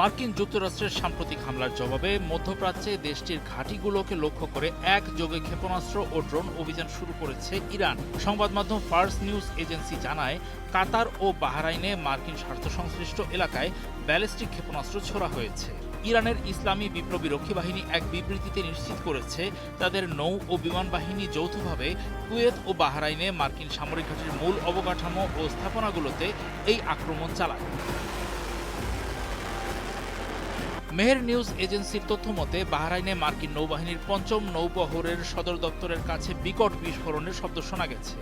মার্কিন যুক্তরাষ্ট্রের সাম্প্রতিক হামলার জবাবে মধ্যপ্রাচ্যে দেশটির ঘাঁটিগুলোকে লক্ষ্য করে একযোগে ক্ষেপণাস্ত্র ও ড্রোন অভিযান শুরু করেছে ইরান। সংবাদ মাধ্যম ফার্স নিউজ এজেন্সি জানায়, কাতার ও বাহরাইনে মার্কিন স্বার্থ সংশ্লিষ্ট এলাকায় ব্যালিস্টিক ক্ষেপণাস্ত্র ছোড়া হয়েছে। ইরানের ইসলামী বিপ্লবী রক্ষী বাহিনী এক বিবৃতিতে নিশ্চিত করেছে, তাদের নৌ ও বিমান বাহিনী যৌথভাবে কুয়েত ও বাহরাইনে মার্কিন সামরিক ঘাঁটির মূল অবকাঠামো ও স্থাপনাগুলোতে এই আক্রমণ চালায়। মেহের নিউজ এজেন্সির তথ্য মতে, বাহরাইনে মার্কিন নৌবাহিনীর ৫ম নৌবহরের সদর দপ্তরের কাছে বিকট বিস্ফোরণের শব্দ শোনা গেছে।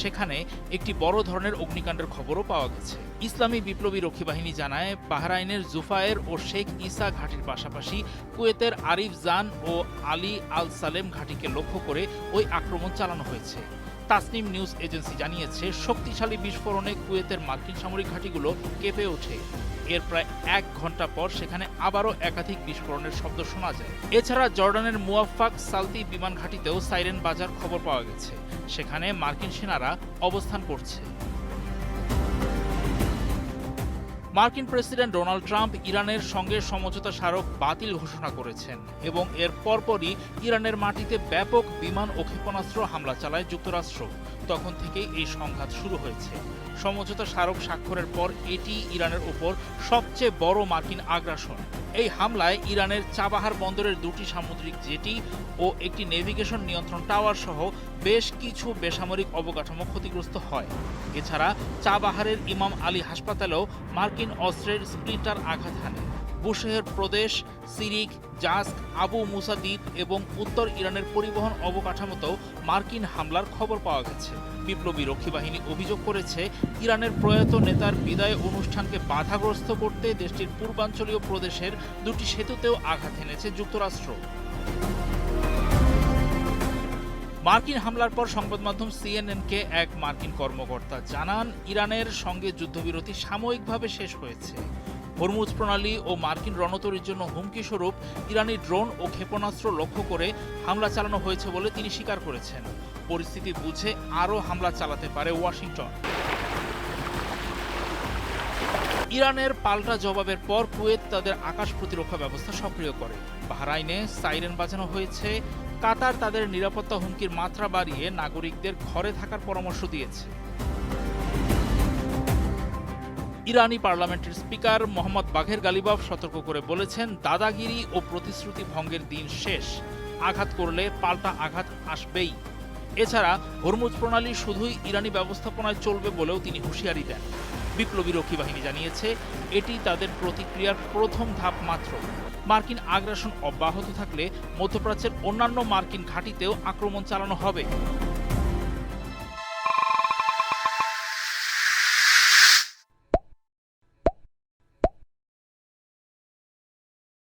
সেখানে একটি বড় ধরনের অগ্নিকাণ্ডের খবরও পাওয়া গেছে। ইসলামী বিপ্লবী রক্ষী বাহিনী জানায়, বাহরাইনের জুফায়ের ও শেখ ইসা ঘাঁটির পাশাপাশি কুয়েতের আরিফ জান ও আলী আল সালেম ঘাঁটিকে লক্ষ্য করে ওই আক্রমণ চালানো হয়েছে। তাসনিম নিউজ এজেন্সি জানিয়েছে, শক্তিশালী বিস্ফোরণে কুয়েতের মার্কিন সামরিক ঘাঁটিগুলো কেঁপে ওঠে। এর প্রায় ১ ঘন্টা পর সেখানে আবারও একাধিক বিস্ফোরণের শব্দ শোনা যায়। এছাড়া জর্ডানের মুয়াফফাক সালতি বিমান ঘাঁটিতেও সাইরেন বাজার খবর পাওয়া গেছে। সেখানে মার্কিন সেনারা অবস্থান করছে। মার্কিন প্রেসিডেন্ট ডোনাল্ড ট্রাম্প ইরানের সঙ্গে সমঝোতা স্মারক বাতিল ঘোষণা করেছেন এবং এর পরপরই ইরানের মাটিতে ব্যাপক বিমান ও ক্ষেপণাস্ত্র হামলা চালায় যুক্তরাষ্ট্র। তখন থেকেই এই সংঘাত শুরু হয়েছে। সমঝোতা স্মারক স্বাক্ষরের পর এটি ইরানের উপর সবচেয়ে বড় মার্কিন আগ্রাসন। এই হামলায় ইরানের চাবাহার বন্দরের 2টি সামুদ্রিক জেটি ও একটি নেভিগেশন নিয়ন্ত্রণ টাওয়ার সহ বেশ কিছু বেসামরিক অবকাঠামো ক্ষতিগ্রস্ত হয়। এছাড়া চাবাহারের ইমাম আলী হাসপাতালেও মার্কিন অস্ত্রের স্প্লিন্টার আঘাত হানে। বুশেহর প্রদেশ, সিরিক, জাস্ক, আবু মুসা দ্বীপ এবং উত্তর ইরানের পরিবহন অবকাঠামোতেও মার্কিন হামলার খবর পাওয়া গেছে। বিপ্লবী রক্ষী বাহিনী অভিযোগ করেছে, ইরানের প্রয়াত নেতার বিদায় অনুষ্ঠানকে বাধাগ্রস্ত করতে দেশটির পূর্বাঞ্চলীয় প্রদেশের 2টি সেতুতেও আঘাত এনেছে যুক্তরাষ্ট্র। মার্কিন হামলার পর সংবাদ মাধ্যম সিএনএনকে এক মার্কিন কর্মকর্তা জানান, ইরানের সঙ্গে যুদ্ধবিরতি সাময়িকভাবে শেষ হয়েছে। হরমুজ প্রণালী ও মার্কিন রণতরীর জন্য হুমকি স্বরূপ ইরানি ড্রোন ও ক্ষেপণাস্ত্র লক্ষ্য করে হামলা চালানো হয়েছে বলে তিনি স্বীকার করেছেন। পরিস্থিতি বুঝে আরও হামলা চালাতে পারে ওয়াশিংটন। ইরানের পাল্টা জবাবের পর কুয়েত তাদের আকাশ প্রতিরক্ষা ব্যবস্থা সক্রিয় করে। বাহরাইনে সাইরেন বাজানো হয়েছে। কাতার তাদের নিরাপত্তা হুমকির মাত্রা বাড়িয়ে নাগরিকদের ঘরে থাকার পরামর্শ দিয়েছে। ইরানি পার্লামেন্টের স্পিকার মোহাম্মদ বাঘের গালিবাফ সতর্ক করে বলেছেন, দাদাগিরি ও প্রতিশ্রুতি ভঙ্গের দিন শেষ। আঘাত করলে পাল্টা আঘাত আসবেই। এছাড়া হরমুজ প্রণালী শুধুই ইরানি ব্যবস্থাপনায় চলবে বলেও তিনি হুঁশিয়ারি দেন। বিপ্লবী রক্ষী বাহিনী জানিয়েছে, এটি তাদের প্রতিক্রিয়ার প্রথম ধাপ মাত্র। মার্কিন আগ্রাসন অব্যাহত থাকলে মধ্যপ্রাচ্যের অন্যান্য মার্কিন ঘাঁটিতেও আক্রমণ চালানো হবে।